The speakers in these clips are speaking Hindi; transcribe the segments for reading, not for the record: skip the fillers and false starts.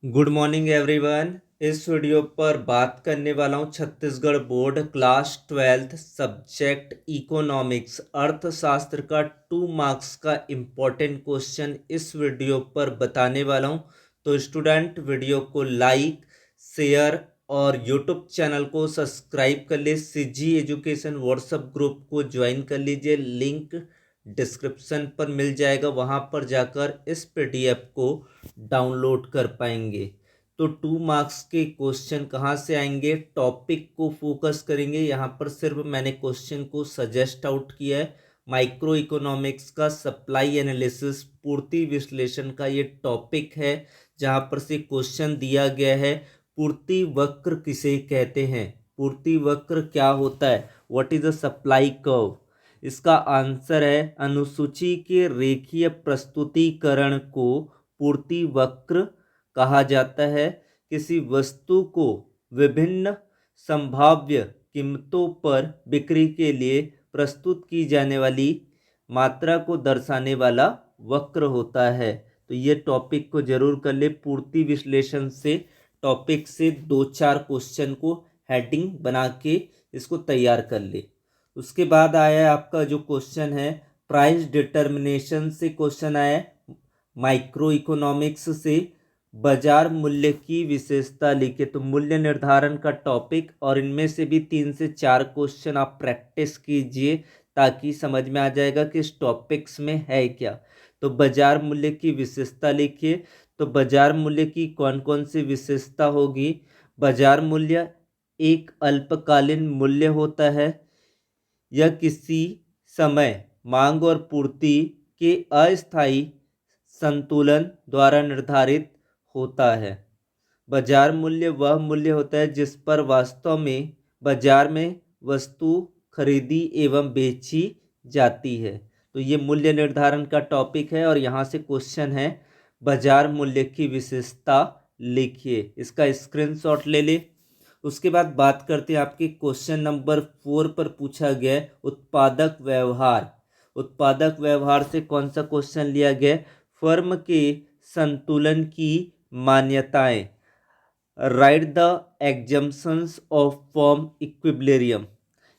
Good morning everyone. इस वीडियो पर बात करने वाला हूँ Chhattisgarh board class 12th subject economics अर्थशास्त्र का 2 मार्क्स का इम्पोर्टेंट क्वेश्चन इस वीडियो पर बताने वाला हूँ। तो स्टूडेंट वीडियो को लाइक शेयर और यूट्यूब चैनल को सब्सक्राइब कर ले। सीजी एजुकेशन व्हाट्सएप ग्रुप को ज्वाइन कर लीजिए, लिंक डिस्क्रिप्शन पर मिल जाएगा, वहाँ पर जाकर इस पीडीएफ को डाउनलोड कर पाएंगे। तो 2 मार्क्स के क्वेश्चन कहाँ से आएंगे, टॉपिक को फोकस करेंगे। यहाँ पर सिर्फ मैंने क्वेश्चन को सजेस्ट आउट किया है। माइक्रो इकोनॉमिक्स का सप्लाई एनालिसिस पूर्ति विश्लेषण का ये टॉपिक है, जहाँ पर से क्वेश्चन दिया गया है पूर्ति वक्र किसे कहते हैं, पूर्ति वक्र क्या होता है, what is the supply curve. इसका आंसर है अनुसूची के रेखीय प्रस्तुतिकरण को पूर्ति वक्र कहा जाता है। किसी वस्तु को विभिन्न संभाव्य कीमतों पर बिक्री के लिए प्रस्तुत की जाने वाली मात्रा को दर्शाने वाला वक्र होता है। तो ये टॉपिक को जरूर कर ले। पूर्ति विश्लेषण से टॉपिक से 2-4 क्वेश्चन को हेडिंग बना के इसको तैयार कर ले। उसके बाद आया है आपका जो क्वेश्चन है प्राइस डिटर्मिनेशन से क्वेश्चन आया है। माइक्रो इकोनॉमिक्स से बाजार मूल्य की विशेषता लिखे। तो मूल्य निर्धारण का टॉपिक, और इनमें से भी 3 से 4 क्वेश्चन आप प्रैक्टिस कीजिए ताकि समझ में आ जाएगा कि इस टॉपिक्स में है क्या। तो बाजार मूल्य की विशेषता लिखिए। तो बाजार मूल्य की कौन कौन सी विशेषता होगी। बाजार मूल्य एक अल्पकालीन मूल्य होता है। यह किसी समय मांग और पूर्ति के अस्थायी संतुलन द्वारा निर्धारित होता है। बाजार मूल्य वह मूल्य होता है जिस पर वास्तव में बाजार में वस्तु खरीदी एवं बेची जाती है। तो ये मूल्य निर्धारण का टॉपिक है और यहाँ से क्वेश्चन है बाजार मूल्य की विशेषता लिखिए। इसका स्क्रीनशॉट ले ले। उसके बाद बात करते हैं आपके क्वेश्चन नंबर 4 पर पूछा गया है उत्पादक व्यवहार। उत्पादक व्यवहार से कौन सा क्वेश्चन लिया गया, फर्म के संतुलन की मान्यताएं, right the exemptions of firm equilibrium.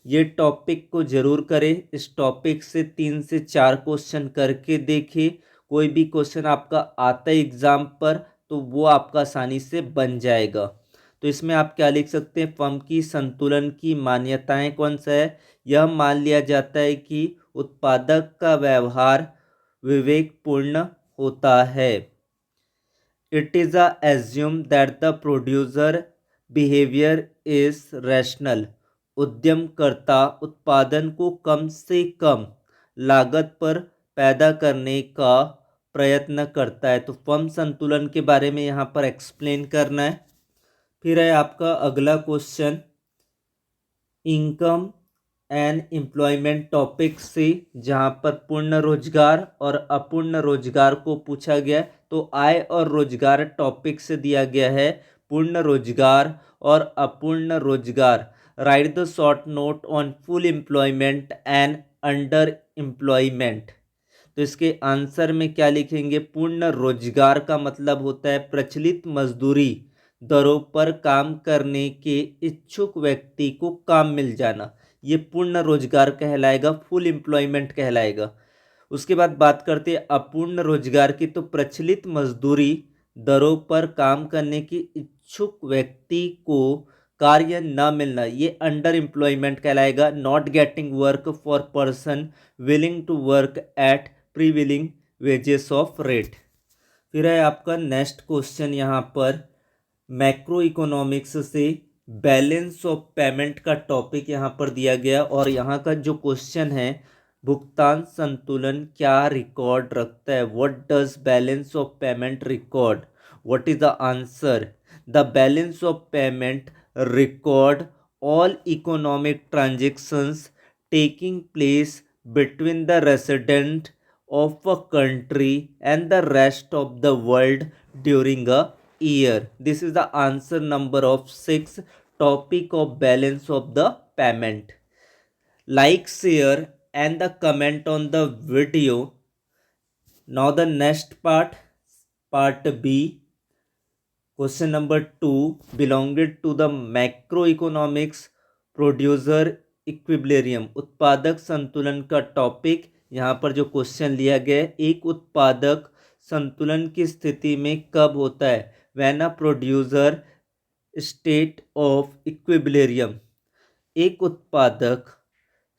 ये टॉपिक को जरूर करें। इस टॉपिक से 3 से 4 क्वेश्चन करके देखिए। कोई भी क्वेश्चन आपका आता है एग्जाम पर तो वो आपका आसानी से बन जाएगा। तो इसमें आप क्या लिख सकते हैं, फर्म की संतुलन की मान्यताएं कौन सा है। यह मान लिया जाता है कि उत्पादक का व्यवहार विवेकपूर्ण होता है। It is assumed that the producer behavior is rational. उद्यमकर्ता उत्पादन को कम से कम लागत पर पैदा करने का प्रयत्न करता है। तो फर्म संतुलन के बारे में यहाँ पर एक्सप्लेन करना है। फिर है आपका अगला question income and employment topic से, जहाँ पर पूर्ण रोजगार और अपूर्ण रोजगार को पूछा गया। तो आय और रोजगार टॉपिक से दिया गया है पूर्ण रोजगार और अपूर्ण रोजगार। Right the short note on full employment and under employment. तो इसके आंसर में क्या लिखेंगे, पूर्ण रोजगार का मतलब होता है प्रचलित मजदूरी दरों पर काम करने के इच्छुक व्यक्ति को काम मिल जाना, ये पूर्ण रोजगार कहलाएगा, फुल एम्प्लॉयमेंट कहलाएगा। उसके बाद बात करते हैं अपूर्ण रोजगार की। तो प्रचलित मजदूरी दरों पर काम करने के इच्छुक व्यक्ति को कार्य न मिलना, ये अंडर एम्प्लॉयमेंट कहलाएगा। Not getting work for person willing to work at prevailing wages of rate. फिर है आपका नेक्स्ट क्वेश्चन यहाँ पर मैक्रो इकोनॉमिक्स से बैलेंस ऑफ पेमेंट का टॉपिक यहाँ पर दिया गया, और यहाँ का जो क्वेश्चन है भुगतान संतुलन क्या रिकॉर्ड रखता है, what does balance of payment record, what is the answer. The balance of payment record all economic transactions taking place between the resident of a country and the rest of the world during a year. This is the answer number of 6, topic of balance of the payment. Like, share and the comment on the video. Now the next part B, question number 2, belonged to the macro economics producer equilibrium. उत्पादक संतुलन का टॉपिक यहाँ पर जो क्वेश्चन लिया गया है, एक उत्पादक संतुलन की स्थिति में कब होता है, when a producer state of equilibrium. एक उत्पादक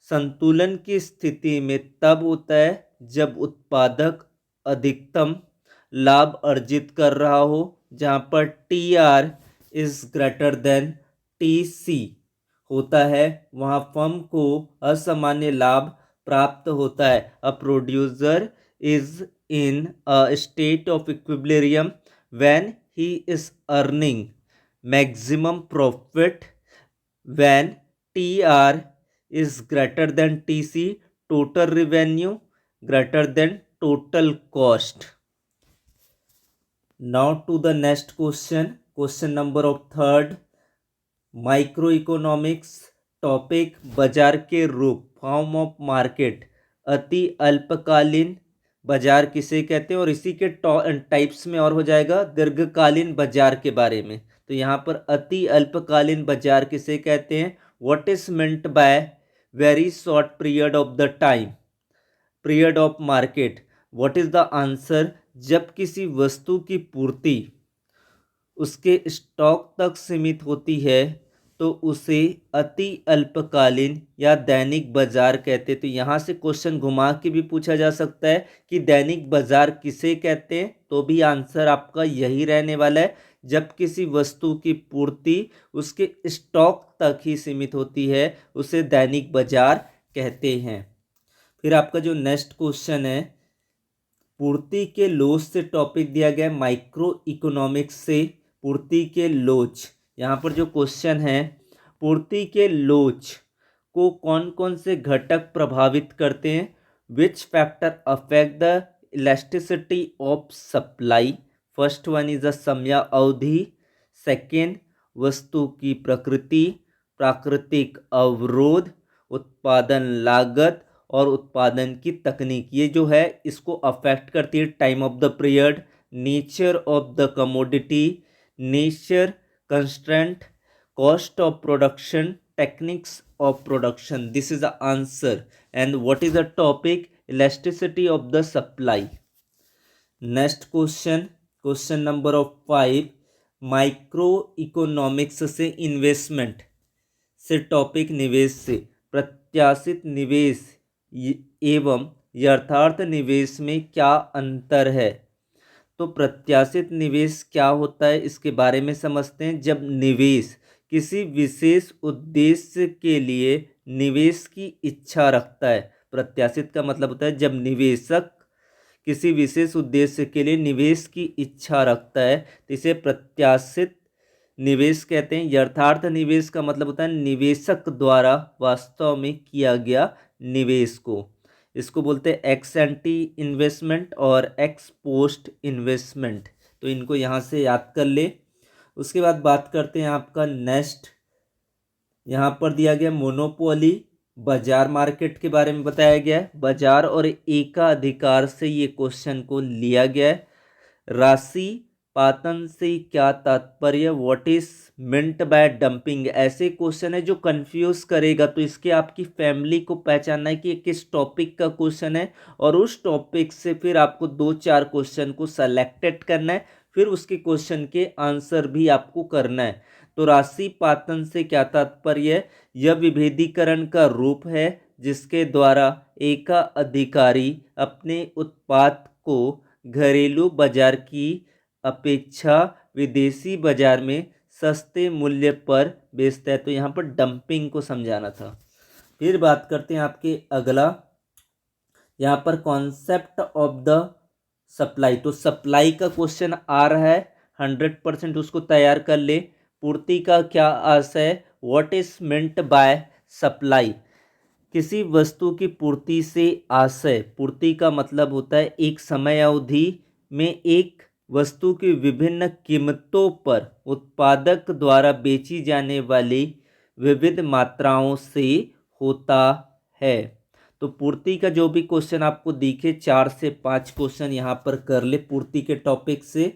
संतुलन की स्थिति में तब होता है जब उत्पादक अधिकतम लाभ अर्जित कर रहा हो, जहाँ पर T R is greater than T C होता है, वहाँ फर्म को असामान्य लाभ प्राप्त होता है। A producer is in a state of equilibrium when he is earning maximum profit when T R is greater than TC, total revenue greater than total cost. Now to the next question, question number of third, microeconomics topic बाजार के रूप, फॉर्म ऑफ मार्केट। अति अल्पकालीन बाजार किसे कहते हैं, और इसी के टाइप्स में और हो जाएगा दीर्घकालीन बाजार के बारे में। तो यहाँ पर अति अल्पकालीन बाजार किसे कहते हैं, what is meant by very short period of the time, period of market. What is the answer, जब किसी वस्तु की पूर्ति उसके स्टॉक तक सीमित होती है तो उसे अति अल्पकालीन या दैनिक बाजार कहते हैं। तो यहाँ से क्वेश्चन घुमा के भी पूछा जा सकता है कि दैनिक बाजार किसे कहते हैं, तो भी आंसर आपका यही रहने वाला है, जब किसी वस्तु की पूर्ति उसके स्टॉक तक ही सीमित होती है उसे दैनिक बाजार कहते हैं। फिर आपका जो नेक्स्ट क्वेश्चन है, पूर्ति के लोच से टॉपिक दिया गया है, माइक्रो इकोनॉमिक्स से पूर्ति के लोच। यहाँ पर जो क्वेश्चन है, पूर्ति के लोच को कौन कौन से घटक प्रभावित करते हैं, which factor affect the elasticity of supply. First one is the समय अवधि, सेकेंड वस्तु की प्रकृति, प्राकृतिक अवरोध, उत्पादन लागत और उत्पादन की तकनीक। ये जो है इसको अफेक्ट करती है। Time of the period, nature of the commodity, nature constraint, cost of production, techniques of production. This is the answer. And what is the topic, elasticity of the supply. Next question, question number of 5, micro economics से इन्वेस्टमेंट से टॉपिक, निवेश से। प्रत्याशित निवेश एवं यथार्थ निवेश में क्या अंतर है। तो प्रत्याशित निवेश क्या होता है इसके बारे में समझते हैं। जब निवेश किसी विशेष उद्देश्य के लिए निवेश की इच्छा रखता है, प्रत्याशित का मतलब होता है जब निवेशक किसी विशेष उद्देश्य के लिए निवेश की इच्छा रखता है तो इसे प्रत्याशित निवेश कहते हैं। यथार्थ निवेश का मतलब होता है निवेशक द्वारा वास्तव में किया गया निवेश को, इसको बोलते हैं एक्स एंटी इन्वेस्टमेंट और एक्स पोस्ट इन्वेस्टमेंट। तो इनको यहाँ से याद कर ले। उसके बाद बात करते हैं आपका नेक्स्ट, यहाँ पर दिया गया मोनोपोली, बाजार मार्केट के बारे में बताया गया है। बाजार और एकाधिकार से ये क्वेश्चन को लिया गया है। राशि पातन से क्या तात्पर्य, what is meant by dumping. ऐसे क्वेश्चन है जो कंफ्यूज करेगा, तो इसके आपकी फैमिली को पहचानना है कि ये किस टॉपिक का क्वेश्चन है, और उस टॉपिक से फिर आपको 2-4 क्वेश्चन को सेलेक्टेड करना है, फिर उसके क्वेश्चन के आंसर भी आपको करना है। तो राशि पातन से क्या तात्पर्य है, यह विभेदीकरण का रूप है जिसके द्वारा एकाधिकारी अपने उत्पाद को घरेलू बाजार की अपेक्षा विदेशी बाजार में सस्ते मूल्य पर बेचता है। तो यहाँ पर डंपिंग को समझाना था। फिर बात करते हैं आपके अगला, यहाँ पर कॉन्सेप्ट ऑफ द सप्लाई। तो सप्लाई का क्वेश्चन आ रहा है, 100% उसको तैयार कर ले। पूर्ति का क्या अर्थ है, what is meant by supply. किसी वस्तु की पूर्ति से आशय, पूर्ति का मतलब होता है एक समय अवधि में एक वस्तु की विभिन्न कीमतों पर उत्पादक द्वारा बेची जाने वाली विविध मात्राओं से होता है। तो पूर्ति का जो भी क्वेश्चन आपको दिखे, 4 से 5 क्वेश्चन यहाँ पर कर ले पूर्ति के टॉपिक से।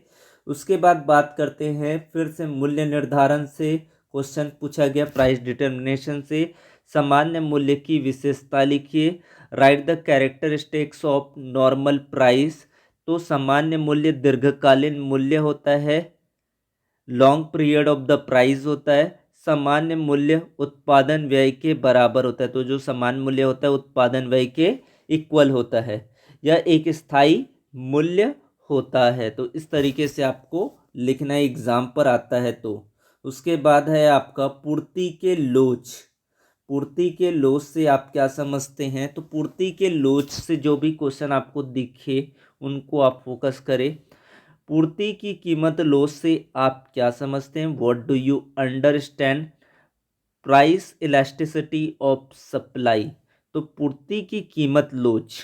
उसके बाद बात करते हैं फिर से मूल्य निर्धारण से क्वेश्चन पूछा गया प्राइस डिटर्मिनेशन से। सामान्य मूल्य की विशेषता लिखिए। Right the characteristics of normal price. तो सामान्य मूल्य दीर्घकालीन मूल्य होता है, long period of the price होता है। सामान्य मूल्य उत्पादन व्यय के बराबर होता है, तो जो सामान्य मूल्य होता है उत्पादन व्यय के इक्वल होता है। यह एक स्थायी मूल्य होता है। तो इस तरीके से आपको लिखना एग्जाम पर आता है। तो उसके बाद है आपका पूर्ति के लोच। पूर्ति के लोच से आप क्या समझते हैं? तो पूर्ति के लोच से जो भी क्वेश्चन आपको दिखे उनको आप फोकस करें। पूर्ति की कीमत लोच से आप क्या समझते हैं? What do you understand? Price elasticity of supply. तो पूर्ति की कीमत लोच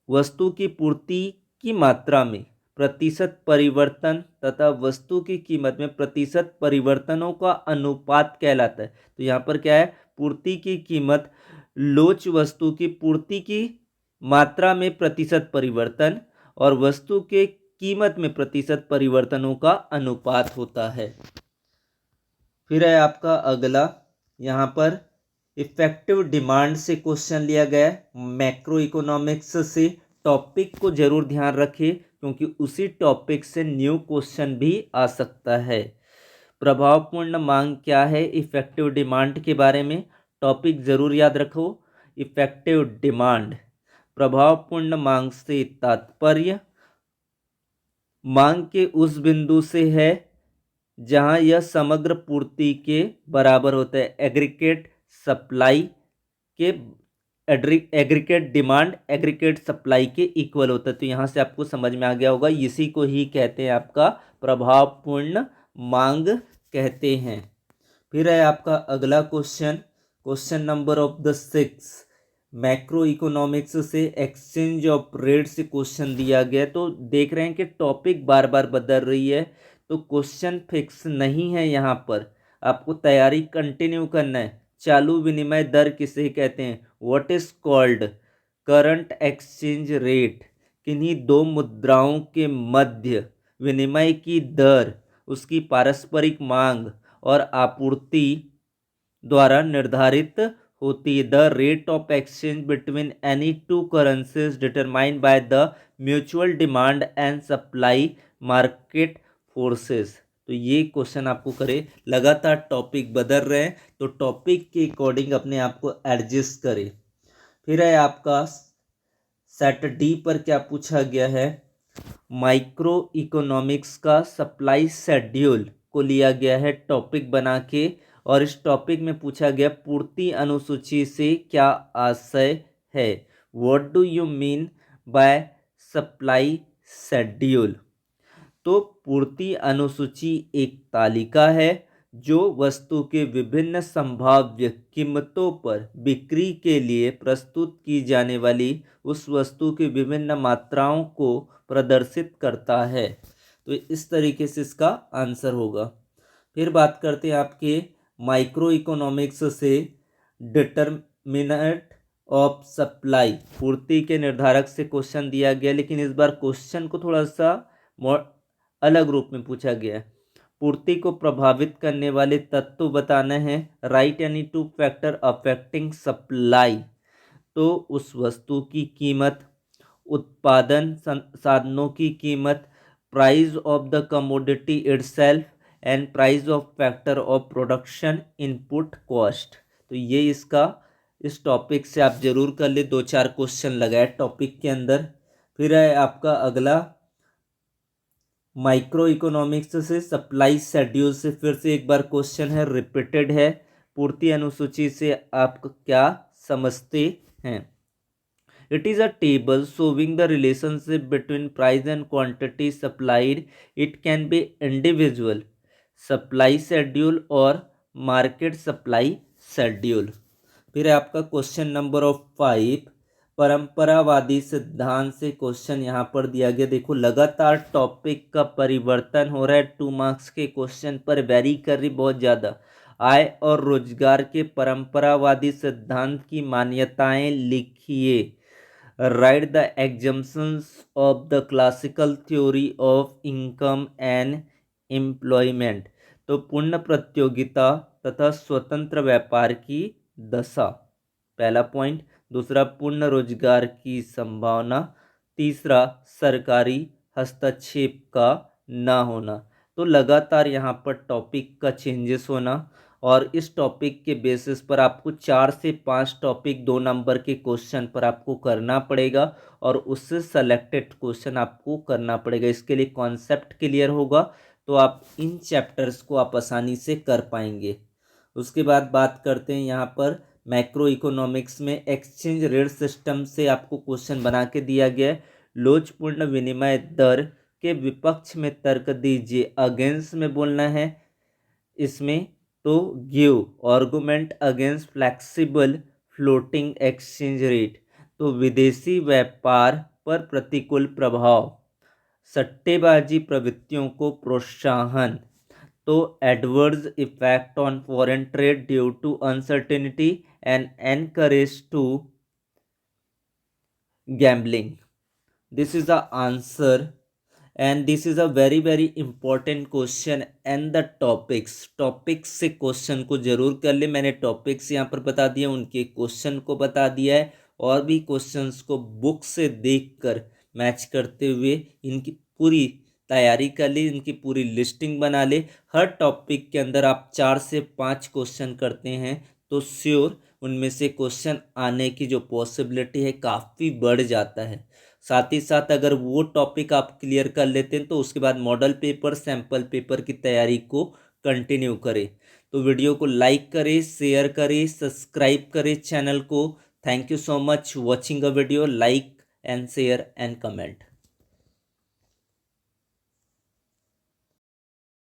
वस्तु की पूर्ति की मात्रा में प्रतिशत परिवर्तन तथा वस्तु की कीमत में प्रतिशत परिवर्तनों का अनुपात कहलाता है। तो यहाँ पर क्या है? पूर्ति की कीमत लोच वस्तु की पूर्ति की मात्रा में प्रतिशत परिवर्तन और वस्तु के कीमत में प्रतिशत परिवर्तनों का अनुपात होता है। फिर है आपका अगला, यहाँ पर इफेक्टिव डिमांड से क्वेश्चन लिया गया है मैक्रो इकोनॉमिक्स से। टॉपिक को जरूर ध्यान रखिए क्योंकि उसी टॉपिक से न्यू क्वेश्चन भी आ सकता है। प्रभावपूर्ण मांग क्या है? इफेक्टिव डिमांड के बारे में टॉपिक जरूर याद रखो। इफेक्टिव डिमांड, प्रभावपूर्ण मांग से तात्पर्य मांग के उस बिंदु से है जहां यह समग्र पूर्ति के बराबर होता है। एग्रीगेट सप्लाई के एग्रीगेट डिमांड एग्रीगेट सप्लाई के इक्वल होता है। तो यहाँ से आपको समझ में आ गया होगा, इसी को ही कहते हैं आपका प्रभावपूर्ण मांग कहते हैं। फिर है आपका अगला question, question number of the 6 macro economics से एक्सचेंज ऑफ रेट से क्वेश्चन दिया गया। तो देख रहे हैं कि टॉपिक बार बार बदल रही है, तो क्वेश्चन फिक्स नहीं है। यहाँ पर आपको तैयारी कंटिन्यू करना है। चालू विनिमय दर किसे कहते हैं? What is called current exchange rate. किन्हीं दो मुद्राओं के मध्य विनिमय की दर उसकी पारस्परिक मांग और आपूर्ति द्वारा निर्धारित होती है। The rate of exchange between any two currencies determined by the mutual demand and supply market forces. तो ये क्वेश्चन आपको करे। लगातार टॉपिक बदल रहे हैं तो टॉपिक के अकॉर्डिंग अपने आप को एडजस्ट करें। फिर है आपका सेट डी पर क्या पूछा गया है? माइक्रो इकोनॉमिक्स का सप्लाई शेड्यूल को लिया गया है टॉपिक बना के, और इस टॉपिक में पूछा गया पूर्ति अनुसूची से क्या आशय है? What do you mean by supply schedule. तो पूर्ति अनुसूची एक तालिका है जो वस्तु के विभिन्न संभाव्य कीमतों पर बिक्री के लिए प्रस्तुत की जाने वाली उस वस्तु की विभिन्न मात्राओं को प्रदर्शित करता है। तो इस तरीके से इसका आंसर होगा। फिर बात करते हैं आपके माइक्रो इकोनॉमिक्स से डिटर्मिनेंट ऑफ सप्लाई, पूर्ति के निर्धारक से क्वेश्चन दिया गया, लेकिन इस बार क्वेश्चन को थोड़ा सा अलग रूप में पूछा गया है। पूर्ति को प्रभावित करने वाले तत्व बताना है। Right any two factor affecting supply. तो उस वस्तु की कीमत, उत्पादन साधनों की कीमत, price of the commodity itself and price of factor of production input cost. तो ये इसका इस टॉपिक से आप जरूर कर ले, 2-4 क्वेश्चन लगाए टॉपिक के अंदर। फिर है आपका अगला माइक्रो इकोनॉमिक्स से सप्लाई शेड्यूल से फिर से एक बार क्वेश्चन है, रिपीटेड है। पूर्ति अनुसूची से आप क्या समझते हैं? It is a table showing the relationship between price and quantity supplied. It can be individual supply schedule और market supply schedule। फिर है आपका क्वेश्चन नंबर ऑफ 5 परंपरावादी सिद्धांत से क्वेश्चन यहाँ पर दिया गया। देखो लगातार टॉपिक का परिवर्तन हो रहा है, 2 मार्क्स के क्वेश्चन पर वेरी कर रही बहुत ज़्यादा। आय और रोजगार के परंपरावादी सिद्धांत की मान्यताएं लिखिए। Right the exemptions of the classical theory of income and employment. तो पूर्ण प्रतियोगिता तथा स्वतंत्र व्यापार की दशा, पहला पॉइंट। दूसरा, पूर्ण रोजगार की संभावना। तीसरा, सरकारी हस्तक्षेप का ना होना। तो लगातार यहाँ पर टॉपिक का चेंजेस होना, और इस टॉपिक के बेसिस पर आपको 4 से 5 टॉपिक 2 नंबर के क्वेश्चन पर आपको करना पड़ेगा, और उससे सेलेक्टेड क्वेश्चन आपको करना पड़ेगा। इसके लिए कॉन्सेप्ट क्लियर होगा तो आप इन चैप्टर्स को आप आसानी से कर पाएंगे। उसके बाद बात करते हैं यहाँ पर मैक्रो इकोनॉमिक्स में एक्सचेंज रेट सिस्टम से आपको क्वेश्चन बना के दिया गया है। लोचपूर्ण विनिमय दर के विपक्ष में तर्क दीजिए, अगेंस्ट में बोलना है इसमें। तो give argument against flexible floating exchange rate. तो विदेशी व्यापार पर प्रतिकूल प्रभाव, सट्टेबाजी प्रवृत्तियों को प्रोत्साहन। तो adverse effect on foreign trade due to uncertainty and encourage to gambling. This is the answer, and this is a very very important question. And the topics से क्वेश्चन को जरूर कर ले। मैंने टॉपिक्स यहाँ पर बता दिए, उनके क्वेश्चन को बता दिया है, और भी क्वेश्चंस को बुक से देखकर मैच करते हुए इनकी पूरी तैयारी कर ली, इनकी पूरी लिस्टिंग बना ले। हर टॉपिक के अंदर आप 4 से 5 क्वेश्चन करते हैं तो श्योर उनमें से क्वेश्चन आने की जो पॉसिबिलिटी है काफ़ी बढ़ जाता है। साथ ही साथ अगर वो टॉपिक आप क्लियर कर लेते हैं तो उसके बाद मॉडल पेपर, सैम्पल पेपर की तैयारी को कंटिन्यू करें। तो वीडियो को लाइक करें, शेयर करें, सब्सक्राइब करें चैनल को। Thank you so much watching a video. Like and share and comment.